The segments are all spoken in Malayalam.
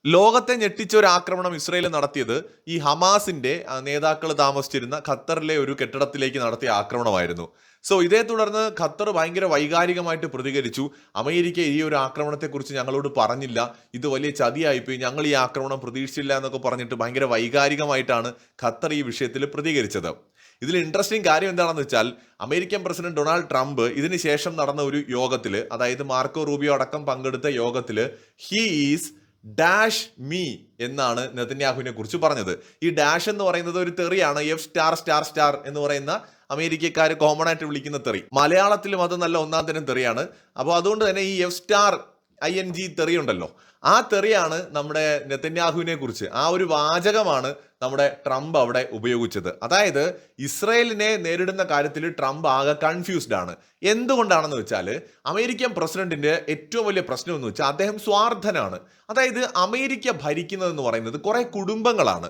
ലോകത്തെ ഞെട്ടിച്ച ഒരു ആക്രമണം ഇസ്രയേൽ നടത്തിയത് ഈ ഹമാസിന്റെ നേതാക്കൾ താമസിച്ചിരുന്ന ഖത്തറിലെ ഒരു കെട്ടിടത്തിലേക്ക് നടത്തിയ ആക്രമണമായിരുന്നു. സോ ഇതേ തുടർന്ന് ഖത്തർ ഭയങ്കര വൈകാരികമായിട്ട് പ്രതികരിച്ചു. അമേരിക്ക ഈ ഒരു ആക്രമണത്തെക്കുറിച്ച് ഞങ്ങളോട് പറഞ്ഞില്ല, ഇത് വലിയ ചതിയായിപ്പോയി, ഞങ്ങൾ ഈ ആക്രമണം പ്രതീക്ഷിച്ചില്ല എന്നൊക്കെ പറഞ്ഞിട്ട് ഭയങ്കര വൈകാരികമായിട്ടാണ് ഖത്തർ ഈ വിഷയത്തിൽ പ്രതികരിച്ചത്. ഇതിൽ ഇൻട്രസ്റ്റിംഗ് കാര്യം എന്താണെന്ന് വെച്ചാൽ അമേരിക്കൻ പ്രസിഡന്റ് ഡൊണാൾഡ് ട്രംപ് ഇതിന് ശേഷം നടന്ന ഒരു യോഗത്തിൽ, അതായത് മാർക്കോ റൂബിയോ അടക്കം പങ്കെടുത്ത യോഗത്തിൽ ഹീ ഈസ് ഡാഷ് മീ എന്നാണ് നെതന്യാഹുവിനെ കുറിച്ച് പറഞ്ഞത്. ഈ ഡാഷ് എന്ന് പറയുന്നത് ഒരു തെറിയാണ്, എഫ് സ്റ്റാർ സ്റ്റാർ സ്റ്റാർ എന്ന് പറയുന്ന അമേരിക്കക്കാർ കോമൺ ആയിട്ട് വിളിക്കുന്ന തെറി. മലയാളത്തിലും അത് നല്ല ഒന്നാം തരം തെറിയാണ്. അപ്പോൾ അതുകൊണ്ട് തന്നെ ഈ എഫ് സ്റ്റാർ ING തെറിയുണ്ടല്ലോ, ആ തെറിയാണ് നമ്മുടെ നെതന്യാഹുവിനെ കുറിച്ച്, ആ ഒരു വാചകമാണ് നമ്മുടെ ട്രംപ് അവിടെ ഉപയോഗിച്ചത്. അതായത് ഇസ്രയേലിനെ നേരിടുന്ന കാര്യത്തിൽ ട്രംപ് ആകെ കൺഫ്യൂസ്ഡ് ആണ്. എന്തുകൊണ്ടാണെന്ന് വെച്ചാൽ അമേരിക്കൻ പ്രസിഡന്റിന്റെ ഏറ്റവും വലിയ പ്രശ്നം എന്ന് വെച്ചാൽ അദ്ദേഹം സ്വാർത്ഥനാണ്. അതായത് അമേരിക്ക ഭരിക്കുന്നതെന്ന് പറയുന്നത് കുറെ കുടുംബങ്ങളാണ്,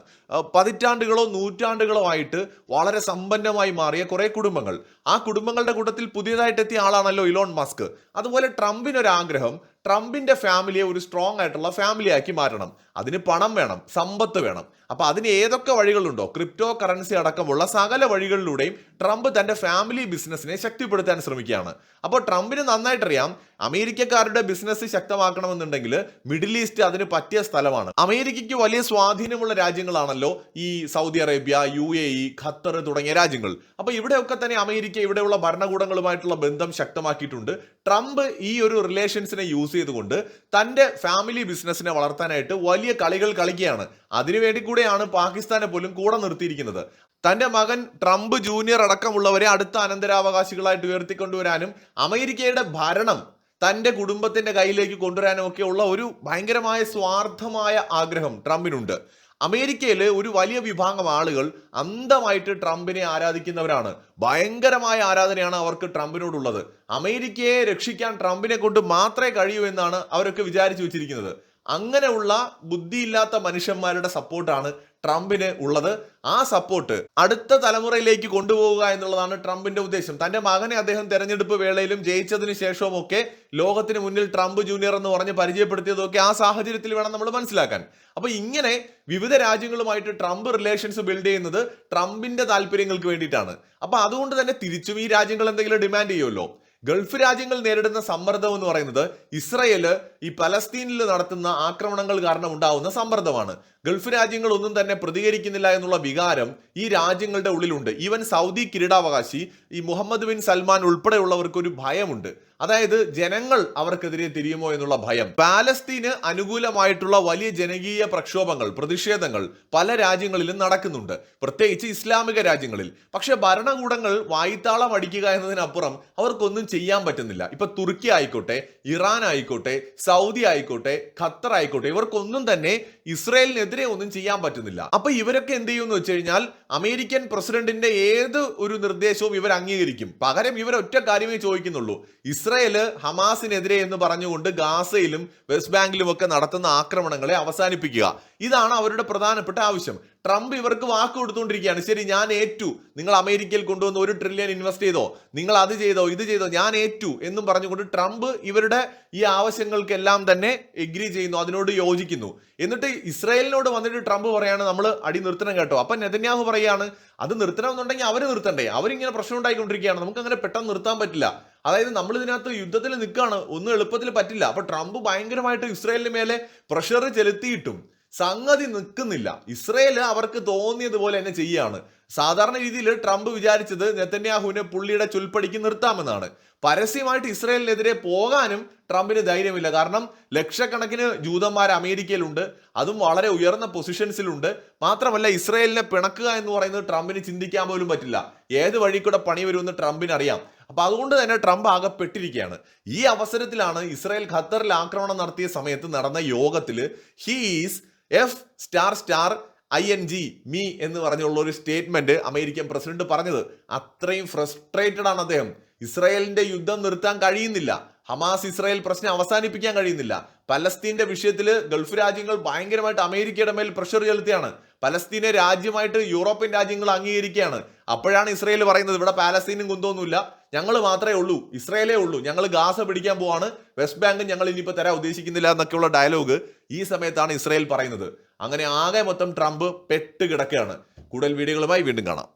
പതിറ്റാണ്ടുകളോ നൂറ്റാണ്ടുകളോ ആയിട്ട് വളരെ സമ്പന്നമായി മാറിയ കുറെ കുടുംബങ്ങൾ. ആ കുടുംബങ്ങളുടെ കൂട്ടത്തിൽ പുതിയതായിട്ട് എത്തിയ ആളാണല്ലോ ഇലോൺ മസ്ക്. അതുപോലെ ട്രംപിനൊരാഗ്രഹം ട്രംപിന്റെ ഫാമിലിയെ ഒരു സ്ട്രോങ് ആയിട്ടുള്ള ഫാമിലി ആക്കി മാറ്റണം. അതിന് പണം വേണം, സമ്പത്ത് വേണം. അപ്പൊ അതിന് ഏതൊക്കെ വഴികളുണ്ടോ, ക്രിപ്റ്റോ കറൻസി അടക്കമുള്ള സകല വഴികളിലൂടെയും ട്രംപ് തന്റെ ഫാമിലി ബിസിനസിനെ ശക്തിപ്പെടുത്താൻ ശ്രമിക്കുകയാണ്. അപ്പോൾ ട്രംപിന് നന്നായിട്ടറിയാം അമേരിക്കക്കാരുടെ ബിസിനസ് ശക്തമാക്കണമെന്നുണ്ടെങ്കിൽ മിഡിൽ ഈസ്റ്റ് അതിന് പറ്റിയ സ്ഥലമാണ്. അമേരിക്കയ്ക്ക് വലിയ സ്വാധീനമുള്ള രാജ്യങ്ങളാണല്ലോ ഈ സൗദി അറേബ്യ, UAE, ഖത്തർ തുടങ്ങിയ രാജ്യങ്ങൾ. അപ്പൊ ഇവിടെയൊക്കെ തന്നെ അമേരിക്ക ഇവിടെയുള്ള ഭരണകൂടങ്ങളുമായിട്ടുള്ള ബന്ധം ശക്തമാക്കിയിട്ടുണ്ട്. ട്രംപ് ഈ ഒരു റിലേഷൻസിനെ യൂസ് ചെയ്തുകൊണ്ട് തന്റെ ഫാമിലി ബിസിനസിനെ വളർത്താനായിട്ട് വലിയ കളികൾ കളിക്കുകയാണ്. അതിനുവേണ്ടി കൂടെയാണ് പാകിസ്ഥാനെ പോലും കൂടെ നിർത്തിയിരിക്കുന്നത്. തന്റെ മകൻ ട്രംപ് ജൂനിയർ അടക്കമുള്ളവരെ അടുത്ത അനന്തരാവകാശികളായിട്ട് ഉയർത്തിക്കൊണ്ടുവരാനും അമേരിക്കയുടെ ഭരണം തന്റെ കുടുംബത്തിന്റെ കയ്യിലേക്ക് കൊണ്ടുവരാനും ഒക്കെ ഉള്ള ഒരു ഭയങ്കരമായ സ്വാർത്ഥമായ ആഗ്രഹം ട്രംപിനുണ്ട്. അമേരിക്കയിൽ ഒരു വലിയ വിഭാഗം ആളുകൾ അന്ധമായിട്ട് ട്രംപിനെ ആരാധിക്കുന്നവരാണ്. ഭയങ്കരമായ ആരാധനയാണ് അവർക്ക് ട്രംപിനോടുള്ളത്. അമേരിക്കയെ രക്ഷിക്കാൻ ട്രംപിനെ കൊണ്ട് മാത്രമേ കഴിയൂ എന്നാണ് അവരൊക്കെ വിചാരിച്ചു വെച്ചിരിക്കുന്നത്. അങ്ങനെയുള്ള ബുദ്ധിയില്ലാത്ത മനുഷ്യന്മാരുടെ സപ്പോർട്ടാണ് ട്രംപിന് ഉള്ളത്. ആ സപ്പോർട്ട് അടുത്ത തലമുറയിലേക്ക് കൊണ്ടുപോവുക എന്നുള്ളതാണ് ട്രംപിന്റെ ഉദ്ദേശം. തന്റെ മകനെ അദ്ദേഹം തെരഞ്ഞെടുപ്പ് വേളയിലും ജയിച്ചതിന് ശേഷവും ഒക്കെ ലോകത്തിന് മുന്നിൽ ട്രംപ് ജൂനിയർ എന്ന് പറഞ്ഞ് പരിചയപ്പെടുത്തിയതൊക്കെ ആ സാഹചര്യത്തിൽ വേണം നമ്മൾ മനസ്സിലാക്കാൻ. അപ്പൊ ഇങ്ങനെ വിവിധ രാജ്യങ്ങളുമായിട്ട് ട്രംപ് റിലേഷൻസ് ബിൽഡ് ചെയ്യുന്നത് ട്രംപിന്റെ താല്പര്യങ്ങൾക്ക് വേണ്ടിയിട്ടാണ്. അപ്പൊ അതുകൊണ്ട് തന്നെ തിരിച്ചും ഈ രാജ്യങ്ങൾ എന്തെങ്കിലും ഡിമാൻഡ് ചെയ്യുമല്ലോ. ഗൾഫ് രാജ്യങ്ങൾ നേരിടുന്ന സമ്മർദ്ദം എന്ന് പറയുന്നത് ഇസ്രയേല് ഈ പലസ്തീനിൽ നടത്തുന്ന ആക്രമണങ്ങൾ കാരണം ഉണ്ടാവുന്ന സമ്മർദ്ദമാണ്. ഗൾഫ് രാജ്യങ്ങൾ ഒന്നും തന്നെ പ്രതികരിക്കുന്നില്ല എന്നുള്ള വികാരം ഈ രാജ്യങ്ങളുടെ ഉള്ളിലുണ്ട്. ഈവൻ സൗദി കിരീടാവകാശി ഈ മുഹമ്മദ് ബിൻ സൽമാൻ ഉൾപ്പെടെയുള്ളവർക്ക് ഒരു ഭയമുണ്ട്. അതായത് ജനങ്ങൾ അവർക്കെതിരെ തിരിയുമോ എന്നുള്ള ഭയം. പാലസ്തീന് അനുകൂലമായിട്ടുള്ള വലിയ ജനകീയ പ്രക്ഷോഭങ്ങൾ, പ്രതിഷേധങ്ങൾ പല രാജ്യങ്ങളിലും നടക്കുന്നുണ്ട്, പ്രത്യേകിച്ച് ഇസ്ലാമിക രാജ്യങ്ങളിൽ. പക്ഷെ ഭരണകൂടങ്ങൾ വായ്ത്താളം അടിക്കുക എന്നതിനപ്പുറം അവർക്കൊന്നും ചെയ്യാൻ പറ്റുന്നില്ല. ഇപ്പൊ തുർക്കി ആയിക്കോട്ടെ, ഇറാൻ ആയിക്കോട്ടെ, സൗദി ആയിക്കോട്ടെ, ഖത്തർ ആയിക്കോട്ടെ, ഇവർക്കൊന്നും തന്നെ ഇസ്രയേലിനെതിരെ ഒന്നും ചെയ്യാൻ പറ്റുന്നില്ല. അപ്പൊ ഇവരൊക്കെ എന്ത് ചെയ്യുമെന്ന് വെച്ച് കഴിഞ്ഞാൽ അമേരിക്കൻ പ്രസിഡന്റിന്റെ ഏത് ഒരു നിർദ്ദേശവും ഇവർ അംഗീകരിക്കും. പകരം ഇവർ ഒറ്റ കാര്യമേ ചോദിക്കുന്നുള്ളൂ, ഇസ്രയേല് ഹമാസിനെതിരെ എന്ന് പറഞ്ഞുകൊണ്ട് ഗാസയിലും വെസ്റ്റ് ബാങ്കിലും ഒക്കെ നടത്തുന്ന ആക്രമണങ്ങളെ അവസാനിപ്പിക്കുക. ഇതാണ് അവരുടെ പ്രധാനപ്പെട്ട ആവശ്യം. ട്രംപ് ഇവർക്ക് വാക്ക് കൊടുത്തുകൊണ്ടിരിക്കുകയാണ്. ശരി, ഞാൻ ഏറ്റു, നിങ്ങൾ അമേരിക്കയിൽ കൊണ്ടുവന്ന് $1 ട്രില്യൺ ഇൻവെസ്റ്റ് ചെയ്തോ, നിങ്ങൾ അത് ചെയ്തോ ഇത് ചെയ്തോ, ഞാൻ ഏറ്റു എന്നും പറഞ്ഞുകൊണ്ട് ട്രംപ് ഇവരുടെ ഈ ആവശ്യങ്ങൾക്കെല്ലാം തന്നെ എഗ്രി ചെയ്യുന്നു, അതിനോട് യോജിക്കുന്നു. എന്നിട്ട് ഇസ്രായേലിനോട് വന്നിട്ട് ട്രംപ് പറയാണ് നമ്മൾ അടി നിർത്തണം കേട്ടോ. അപ്പൊ നെതന്യാഹു പറയാണ് അത് നിർത്തണമെന്നുണ്ടെങ്കിൽ അവര് നിർത്തണ്ടേ, അവരിങ്ങനെ പ്രശ്നം ഉണ്ടായിക്കൊണ്ടിരിക്കുകയാണ്, നമുക്ക് അങ്ങനെ പെട്ടെന്ന് നിർത്താൻ പറ്റില്ല. അതായത് നമ്മൾ ഇതിനകത്ത് യുദ്ധത്തിൽ നിൽക്കുകയാണ്, ഒന്നും എളുപ്പത്തിൽ പറ്റില്ല. അപ്പൊ ട്രംപ് ഭയങ്കരമായിട്ട് ഇസ്രായേലിന് മേലെ പ്രഷർ ചെലുത്തിയിട്ടും സംഗതി നിൽക്കുന്നില്ല. ഇസ്രയേല് അവർക്ക് തോന്നിയതുപോലെ തന്നെ ചെയ്യാണ്. സാധാരണ രീതിയിൽ ട്രംപ് വിചാരിച്ചത് നെതന്യാഹുവിനെ പുള്ളിയുടെ ചുൽപ്പടിക്ക് നിർത്താമെന്നാണ്. പരസ്യമായിട്ട് ഇസ്രയേലിനെതിരെ പോകാനും ട്രംപിന് ധൈര്യമില്ല. കാരണം ലക്ഷക്കണക്കിന് ജൂതന്മാർ അമേരിക്കയിലുണ്ട്, അതും വളരെ ഉയർന്ന പൊസിഷൻസിലുണ്ട്. മാത്രമല്ല ഇസ്രയേലിനെ പിണക്കുക എന്ന് പറയുന്നത് ട്രംപിന് ചിന്തിക്കാൻ പോലും പറ്റില്ല. ഏത് വഴി കൂടെ പണി വരുമെന്ന് ട്രംപിന് അറിയാം. അപ്പൊ അതുകൊണ്ട് തന്നെ ട്രംപ് ആകെപ്പെട്ടിരിക്കുകയാണ്. ഈ അവസരത്തിലാണ് ഇസ്രായേൽ ഖത്തറിൽ ആക്രമണം നടത്തിയ സമയത്ത് നടന്ന യോഗത്തിൽ he's F star star ING me എന്ന് പറഞ്ഞുള്ള ഒരു സ്റ്റേറ്റ്മെന്റ് അമേരിക്കൻ പ്രസിഡന്റ് പറഞ്ഞത്. അത്രയും ഫ്രസ്ട്രേറ്റഡ് ആണ് അദ്ദേഹം. ഇസ്രായേലിന്റെ യുദ്ധം നിർത്താൻ കഴിയുന്നില്ല, ഹമാസ് ഇസ്രായേൽ പ്രശ്നം അവസാനിപ്പിക്കാൻ കഴിയുന്നില്ല. പലസ്തീന്റെ വിഷയത്തിൽ ഗൾഫ് രാജ്യങ്ങൾ ഭയങ്കരമായിട്ട് അമേരിക്കയുടെ മേൽ പ്രഷർ ചെലുത്തിയാണ്. പലസ്തീനെ രാജ്യമായിട്ട് യൂറോപ്യൻ രാജ്യങ്ങൾ അംഗീകരിക്കുകയാണ്. അപ്പോഴാണ് ഇസ്രായേൽ പറയുന്നത് ഇവിടെ പാലസ്തീനും കുന്തമൊന്നുമില്ല, ഞങ്ങൾ മാത്രമേ ഉള്ളൂ, ഇസ്രായേലേ ഉള്ളൂ, ഞങ്ങൾ ഗാസ പിടിക്കാൻ പോവാണ്, വെസ്റ്റ് ബാങ്ക് ഞങ്ങൾ ഇനിയിപ്പോൾ തരാൻ ഉദ്ദേശിക്കുന്നില്ല എന്നൊക്കെയുള്ള ഡയലോഗ് ഈ സമയത്താണ് ഇസ്രായേൽ പറയുന്നത്. അങ്ങനെ ആകെ മൊത്തം ട്രംപ് പെട്ട് കിടക്കുകയാണ്. കൂടുതൽ വീഡിയോകളുമായി വീണ്ടും കാണാം.